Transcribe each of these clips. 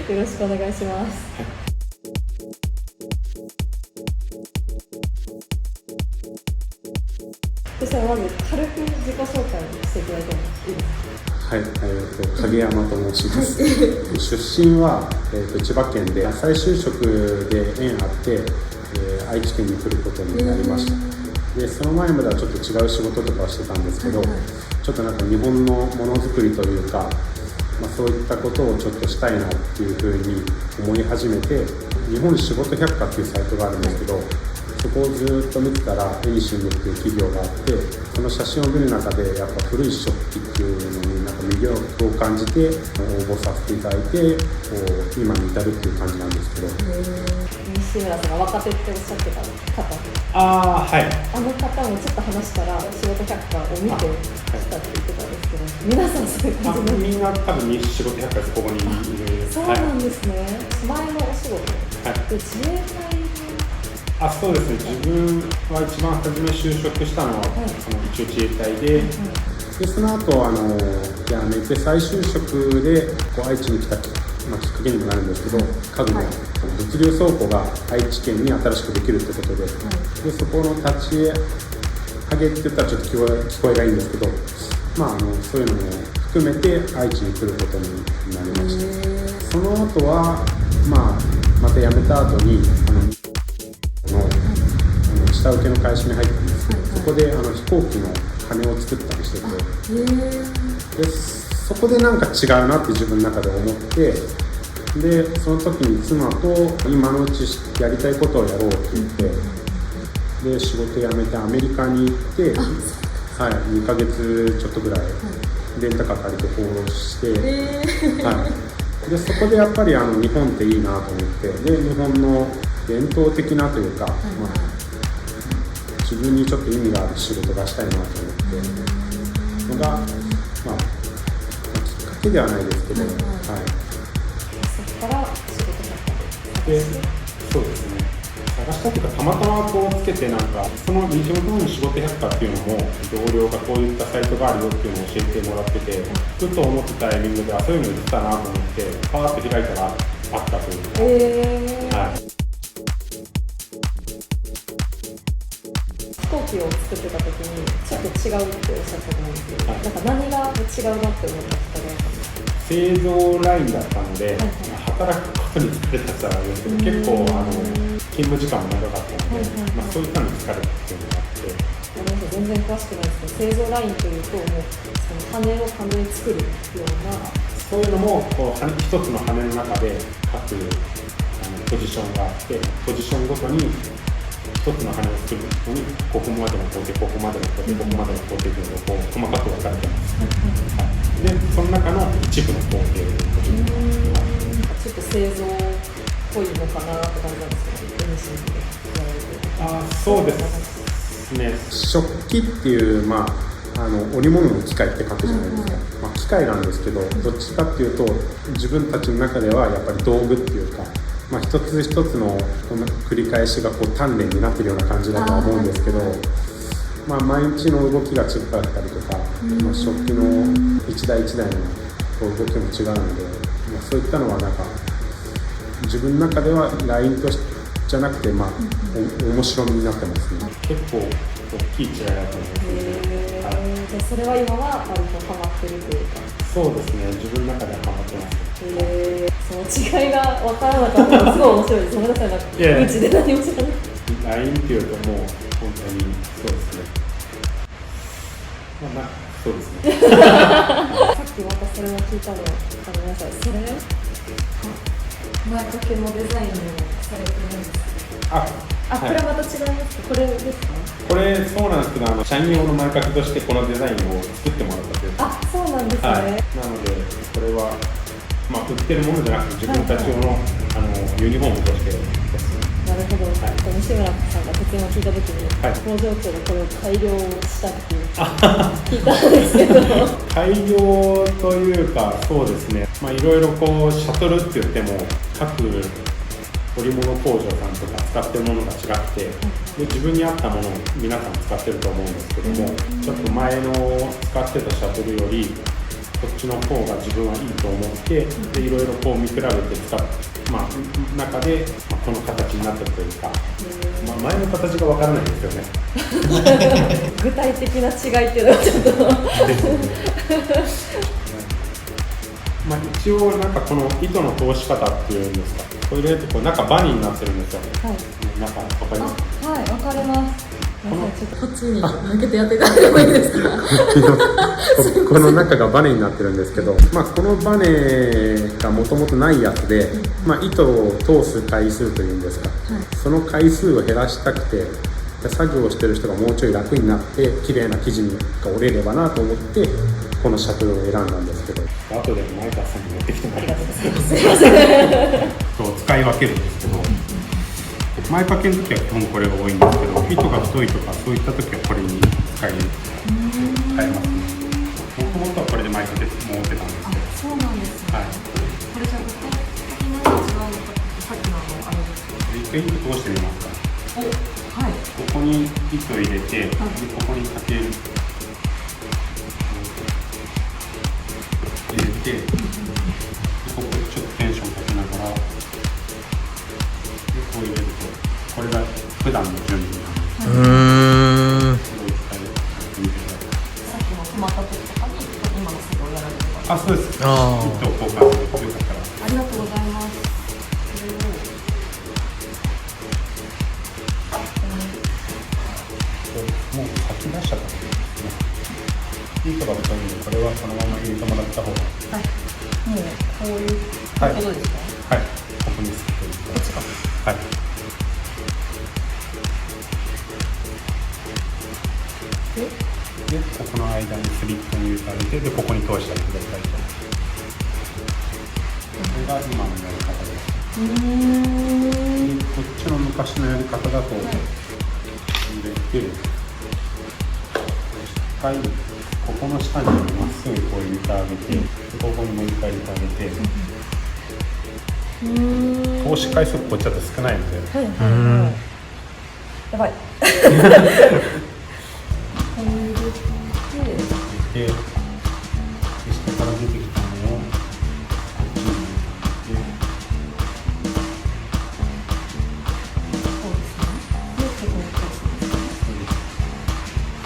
よろしくお願いします。そしたらまず軽く自己紹介していただいてもいいですか？はい、影山と申します。出身は、千葉県で再就職で縁あって、愛知県に来ることになりました。でその前まではちょっと違う仕事とかをしてたんですけど、ちょっとなんか日本のものづくりというか、そういったことをちょっとしたいなっていうふうに思い始めて、日本仕事百科っていうサイトがあるんですけど、そこをずっと見てたらエニシングっていう企業があって、その写真を見る中でやっぱ古い食器っていうのになんか魅力を感じて応募させていただいて、今に至るっていう感じなんですけど。西村さんが若手っておっしゃってた方、はい、あの方もちょっと話したら仕事百科を見てきたって言ってたんですけど、皆さんそういう感じで。みんな多分仕事百科でここにいる。そうなんですね。前のお仕事で自衛隊そうですね。自分は一番初め就職したのは、一応自衛隊で、でその後辞めて再就職で愛知に来た、きっかけにもなるんですけど、家具の物流倉庫が愛知県に新しくできるってことで、でそこの立ち上げって言ったらちょっと聞こえがいいんですけど、そういうのも含めて愛知に来ることになりました。その後はまた辞めた後に下請けの会社に入ったんですけど、そこで飛行機の羽を作ったりしてて、でそこでなんか違うなって自分の中で思って、でその時に妻と今のうちやりたいことをやろうって言って、で仕事辞めてアメリカに行って、2ヶ月ちょっとぐらいレンタカー借りて放浪して、でそこでやっぱり日本っていいなと思って、で日本の伝統的なというか、自分にちょっと意味がある仕事がしたいなと思ってのが、きっかけではないですけど、そこから仕事でそうですね、探したというかたまたまこうつけて、なんかその西本の仕事百科っていうのも同僚がこういったサイトがあるよっていうのを教えてもらってて、ふと思ってたタイミングでそういうの言ってたなと思ってパーッと開いたらあったというか。飛行機を作ってた時にちょっと違うっておっしゃったと思うんですけど、なんか何が違うなって思ったきっかけだったんですか？製造ラインだったので、働くことに疲れたらですけど、結構勤務時間も長かったので、そういったのに疲れたっていうのがあって。全然詳しくないですけど、製造ラインというともうその羽を完全に作るような、そういうのも一つの羽の中で各ポジションがあって、ポジションごとに一つの羽を作るのにここまでの工程、ここまでの工程、ここまでの工程というのを細かく分かれてます。でその中の一部の工程ちょっと製造っぽいのかなって感じなんですけど、そうですね。食器っていう織物の機械って書くじゃないですか。機械なんですけど、どっちかっていうと自分たちの中ではやっぱり道具っていうか、一つ一つのこの繰り返しが鍛錬になってるような感じだとは思うんですけど、毎日の動きが違ったりとか、食器の一台一台の動きも違うので、そういったのはなんか自分の中ではラインとじゃなくて面白みになってますね。結構大きい違いだと思います。それは今は割とハマってるというか。そうですね、自分の中ではハマってます。その違いが分からなかったのすごい面白いです。ごめんなさい、うちで何も知らない。ラインっていうともう本当にそうですね。そうですね。さっきまたそれを聞いたの、ごめんなさい。それ前掛けのデザインをされてるんですか？これまた違いますか？これですか？これそうなんですけど、社員用の前掛けとしてこのデザインを作ってもらったという。そうなんですね。なのでこれは売ってるものじゃなくて自分たち用のユニフォームとしてです。なるほど。西村さんが説明を聞いたときに、工場長がこれを改良したって聞いたんですけど改良というか、そうですね、いろいろシャトルって言っても各織物工場さんとか使ってるものが違って、で自分に合ったものを皆さん使ってると思うんですけども、ちょっと前の使ってたシャトルよりこっちの方が自分はいいと思って、でいろいろこう見比べて使って、中で、この形になったというか、前の形がわからないですよね。具体的な違いっていうのはちょっと一応なんかこの糸の通し方っていうんですか、これ入れるとこう中バニーになってるんですよ。はい。中わかります？はい、わかります。ちょっとこっちに抜けてやっていただいてもいいですか？この中がバネになってるんですけど、このバネがもともとないやつで、糸を通す回数というんですか、その回数を減らしたくて、作業をしてる人がもうちょい楽になって綺麗な生地が折れればなと思ってこのシャトルを選んだんですけど、後で前川さんに持ってきてもらいます。すいません。使い分けるんですけど、前掛けの時は基本これが多いんですけど、糸が太いとかそういった時はこれに使えますね。もともとはこれで前掛け持ってたんですけど。そうなんですね。はい。これじゃ具体的に何が違うのかってさっきのあれですか。一回糸通してみますか。はい。ここに糸入れて、でここにかける。入れて、ここちょっとテンションかけながら、こう入れると、これが普段の準備なんです。さっきの止まった時とかに今の作業をやられてます。あ、そうです。糸を交換するとよかったら。ありがとうございます。もう書き出しちゃったんですね。糸が太いので、これはそのまま入れてもらった方が。はい。もうこういうことですか？はい。ここにするというか。こっちか。はい。で、ここの間にスリットに入れてあげて、で、ここに通してあげてくださいと。これが今のやり方です。こっちの昔のやり方だと、入れて、一回、ここの下にまっすぐこう入れてあげて、ここにもう一回入れてあげて、通し回数こっちだと少ないので。やばい。で、下から出てきたのをこっちに入れて、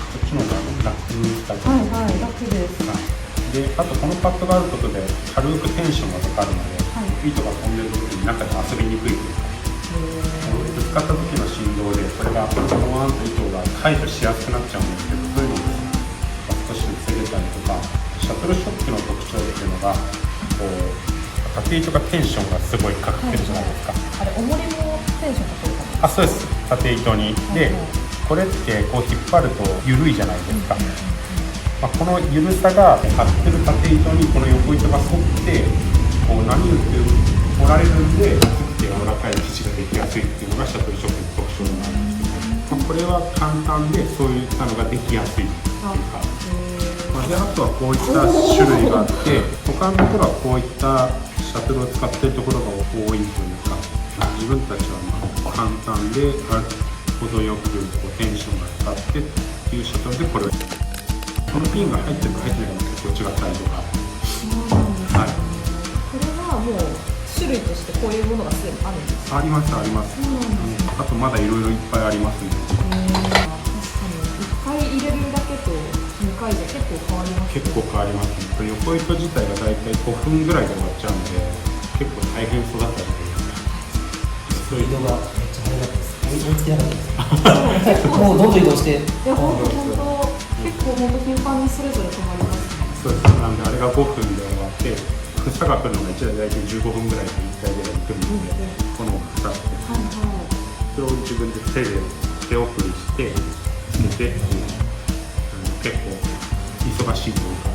こっちの方が楽に使って、はい、楽です。で、あとこのパッドがあることで軽くテンションがかかるので、糸が飛んでる時に中で遊びにくいというか、ぶつかった時の振動でこれがポワンと糸が解除しやすくなっちゃうんですけど、そういうのを少し防げたりとか、シャトルショックの特徴っていうのが、こう縦糸がテンションがすごいかかってるじゃないですか。あれ重りもテンションかかるかな。あ、そうです。縦糸に。で、これってこう引っ張ると緩いじゃないですか。この緩さが張ってる縦糸にこの横糸が沿ってこう波打って折られるんで、厚くて柔らかい生地ができやすいっていうのがシャトルショックの特徴になるんですけど、これは簡単でそういったのができやすいっていうか。で、あとはこういった種類があって、他のところはこういったシャトルを使っているところが多いというか、自分たちは簡単で程よくこうテンションがかかってっていうシャトルで、これをこのピンが入ってるか入ってないかも結構違ったりとか。はい。これはもう種類としてこういうものがすでにあるんですか？ありますあります。あとまだいろいろいっぱいありますね。確かに1回入れるだけと2回じゃ結構変わりますね。結構変わりますね。横糸自体がだいたい5分ぐらいで終わっちゃうので、結構大変そうだったじゃないですか。移動がめっちゃ早かったです。追いつけなかったです。もうどんどん移動して。いや本当結構本当頻繁にそれぞれ止まりますね。そうです。なんであれが5分で終わって、草が来るのが1台大体15分ぐらいで1台ぐらい来るので、この草って、それを自分で手送りしてつけて、結構忙しいというか。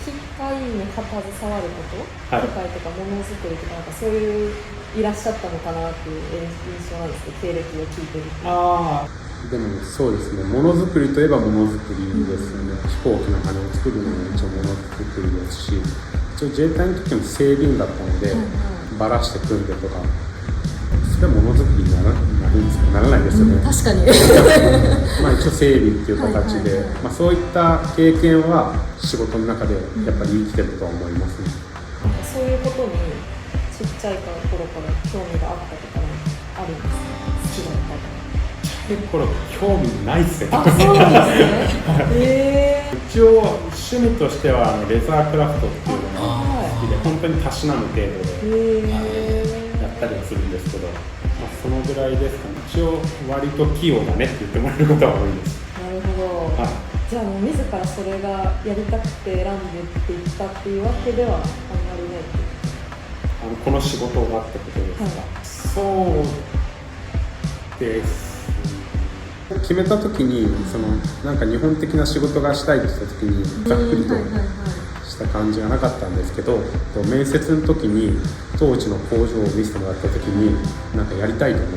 機械に携わること、機械とかものづくりとかなんかそういういらっしゃったのかなっていう印象なんですけど、経歴を聞いてみて。でもそうですね、ものづくりといえばものづくりですよね。飛行機の羽を作るのも一応ものづくりですし、一応自衛隊の時も整備員だったので、バラして組んでとか、それはものづくりになるんですか、ならないですよね、確かにまあ一応整備っていう形で、まあ、そういった経験は仕事の中でやっぱり生きてるとは思いますね。そういうことにちっちゃい頃から興味があったとかあるんですか？好きだったとか。結構興味ないっすね。あ、そうなんですね。一応趣味としてはレザークラフトっていうのが好きで、本当にたしなむ程度でやったりはするんですけど、まあ、そのぐらいですかね。一応割と器用だねって言ってもらえることは多いです。なるほど、はい、じゃあもう自らそれがやりたくて選んでっていったっていうわけではあんまりないっていう。この仕事がってことですか？はい、そうです決めた時になんか日本的な仕事がしたいって言った時にざっくりとした感じがなかったんですけど、面接の時に当時の工場を見せてもらった時になんかやりたいと思って、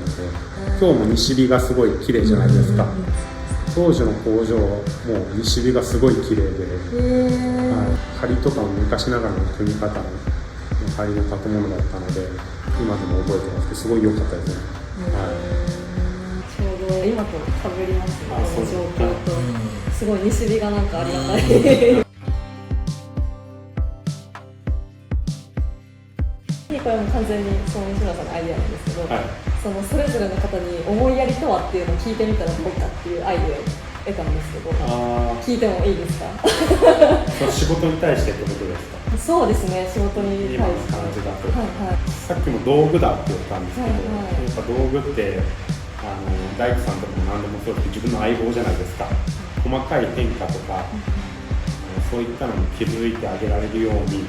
今日も西日がすごい綺麗じゃないですか。当時の工場も西日がすごい綺麗で、梁とかも昔ながらの組み方の梁の建物だったので今でも覚えてますけど、すごい良かったですね。今と被りますね、この状況と。すごい西日がなんかありがたい。これはもう完全にその西村さんのアイデアなんですけど、それぞれの方に思いやりとはっていうのを聞いてみたらどうかっていうアイデアを得たんですけど、聞いてもいいですか？仕事に対してってことですか？そうですね、仕事に対して。今の感じだと、さっきも道具だって言ったんですけど、やっぱ道具って大工さんとかも何でもそうですけど自分の相棒じゃないですか。細かい変化とか、そういったのに気づいてあげられるように、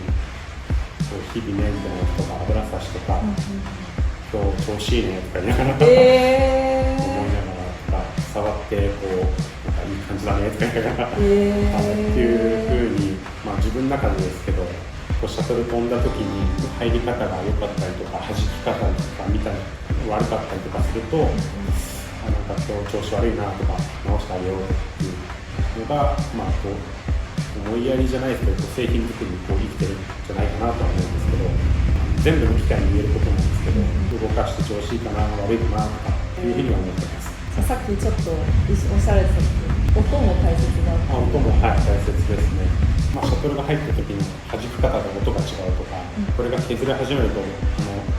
日々メンテナンスとか油差しとか、今日調子いいねとか言いながら、思いながらとか、触ってなんかいい感じだねとか言いながら、っていう風に、まあ、自分の中でですけど、シャトル飛んだ時に入り方が良かったりとか弾き方とかみたいな悪かったりとかすると、なんか今日調子悪いなとか直してあげようっていうのが、まあ、思いやりじゃないですけど製品作りに生きてるんじゃないかなとは思うんですけど、全部の機械に言えることなんですけど、動かして調子いいかな悪いかなとかっていうふうには思ってます。さっきちょっとおしゃれでしたけど、音も大切だ。音も大切ですね。まあ、シャトルが入った時に弾き方で音が違うとか、これが削れ始めると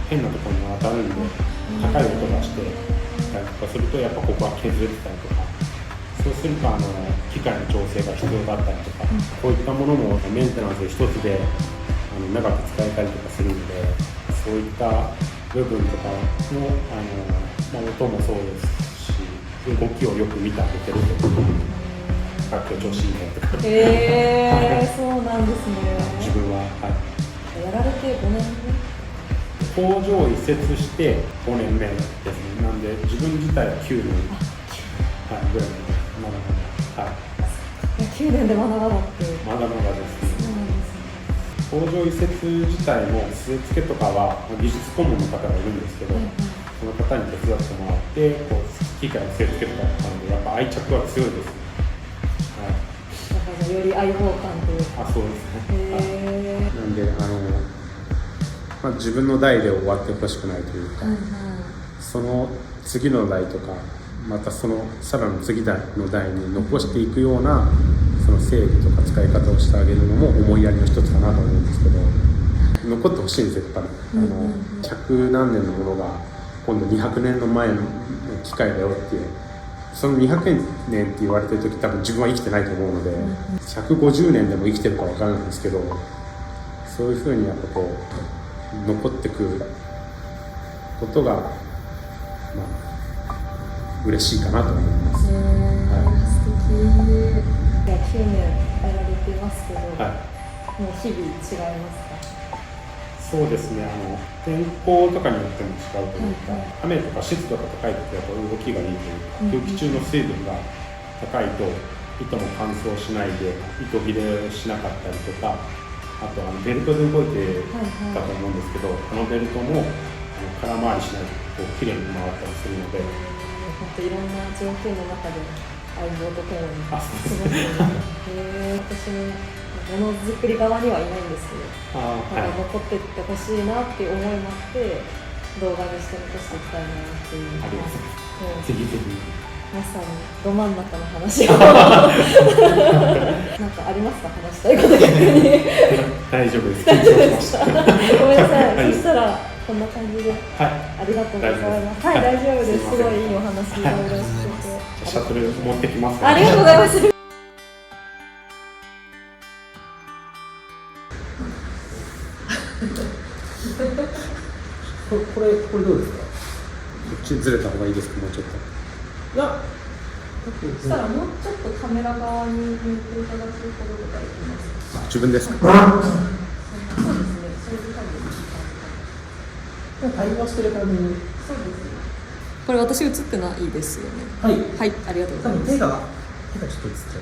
変なところに当たるんで高い音がしてたりとかすると、やっぱここは削れてたりとか、そうすると機械の調整が必要だったりとか、こういったものもメンテナンス一つで長く使えたりとかするので、そういった部分とかのまあ、音もそうですし、動きをよく見てあげてるという今日調子いいねとかそうなんですね。自分は、やられて5年目、工場を移設して5年目ですね。なんで自分自体は9年ぐらいまだまだ、9年でまだまだってまだまだですね。工場移設自体も据え付けとかは技術顧問の方がいるんですけど、その方に手伝ってもらって機械の据え付けとかあったので、やっぱ愛着は強いですね。より相棒感というか。そうですね。なんでまあ、自分の代で終わってほしくないというか、その次の代とかまたそのさらに次の代に残していくようなその整備とか使い方をしてあげるのも思いやりの一つかなと思うんですけど、残ってほしいんですよ。やっぱり100何年のものが今度200年の前の機械だよっていう、その200年って言われてる時多分自分は生きてないと思うので、150年でも生きてるか分からないんですけど、そういうふうにやっぱ残ってくることが、まあ、嬉しいかなと思います。素敵。じゃあ9年やられてますけど、もう日々違いますか？そうですね。天候とかによっても違うというか、雨とか湿度が高いとやっぱ動きがいいというか、空気中の水分が高いと糸も乾燥しないで糸切れしなかったりとか、あとベルトで動いてたと思うんですけど、ベルトも空回りしないと綺麗に回ったりするので、本当いろんな条件の中で相棒とともに過ごすので、私ものづくり側にはいないんですけど、残っていってほしいなっていう思いもあって、動画にして残していきたいなっていう。ありがとうございます。ぜひぜひ。まさにど真ん中の話をなんかありますか、話したいこと逆に。大丈夫です。緊張しました。ごめんなさい、はい、そしたらこんな感じで、はい、ありがとうございます。はい、大丈夫です。すごいいいお話いろいろしてて、シャトル持ってきます、ありがとうございます。これどうですか？こっちずれた方がいいですか、もうちょっと。いや、そしたらもうちょっとカメラ側に向いていただくことができますか？自分ですか？そうですね、それで多分対話してる感じに。そうですね。これ私映ってないですよね。はい。はい、ありがとうございます。手がちょっと映っちゃう。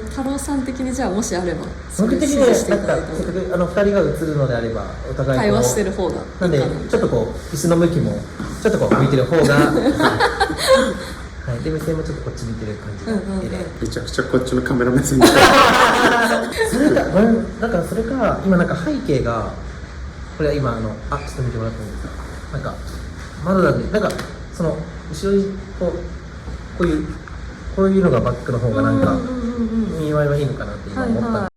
太郎さん的にじゃあもしあれば僕的にはなんか2人が映るのであればお互い対話してる方がなんでちょっとこう椅子の向きもちょっとこう向いてる方がはい、で目線もちょっとこっち見てる感じで、めちゃくちゃこっちのカメラ目線みたいそれかだからそれか今なんか背景がこれは今ちょっと見てもらってもいいですか？なんか窓なんでなんかその後ろにこういうのがバックの方がなんか見栄えはいいのかなって今思ったんで、